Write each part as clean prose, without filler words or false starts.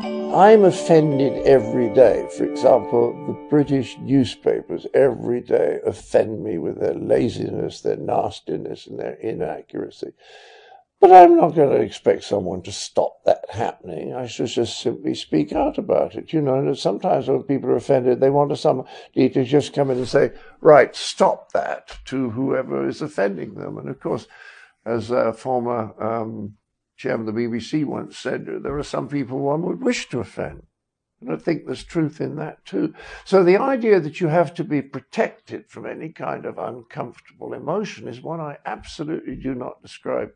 I'm offended every day. For example, the British newspapers every day offend me with their laziness, their nastiness, and their inaccuracy. But I'm not going to expect someone to stop that happening. I should just simply speak out about it. You know, sometimes when people are offended, they want somebody to just come in and say, right, stop that, to whoever is offending them. And of course, as a former chairman of the BBC once said, there are some people one would wish to offend. And I think there's truth in that too. So the idea that you have to be protected from any kind of uncomfortable emotion is one I absolutely do not subscribe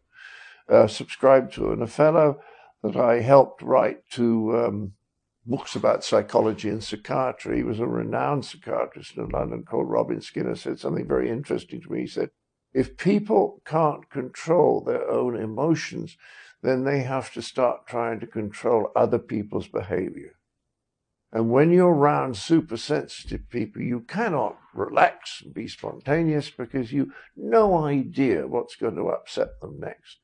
to. And a fellow that I helped write to books about psychology and psychiatry, he was a renowned psychiatrist in London called Robin Skinner, said something very interesting to me. He said, if people can't control their own emotions, then they have to start trying to control other people's behavior. And when you're around super sensitive people, you cannot relax and be spontaneous because you've no idea what's going to upset them next.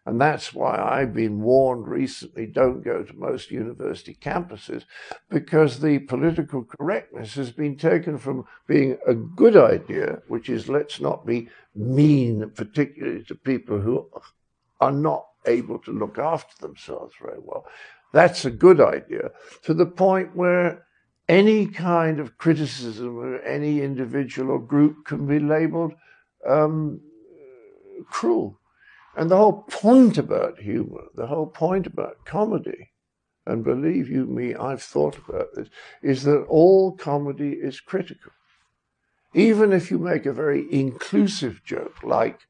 And that's why I've been warned recently, don't go to most university campuses, because the political correctness has been taken from being a good idea, which is let's not be mean, particularly to people who are not able to look after themselves very well. That's a good idea, to the point where any kind of criticism of any individual or group can be labeled cruel. And the whole point about humor, the whole point about comedy, and believe you me, I've thought about this, is that all comedy is critical. Even if you make a very inclusive joke, like,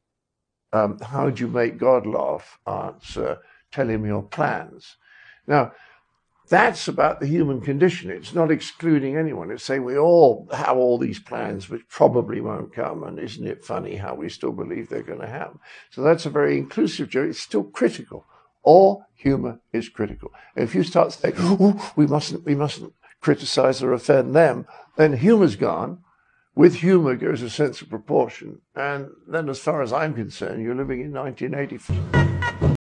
how do you make God laugh? Answer, tell him your plans. Now, that's about the human condition. It's not excluding anyone. It's saying we all have all these plans which probably won't come, and isn't it funny how we still believe they're going to happen? So that's a very inclusive joke. It's still critical. All humor is critical. And if you start saying, oh, we mustn't criticize or offend them, then humor's gone. With humor goes a sense of proportion. And then as far as I'm concerned, you're living in 1984.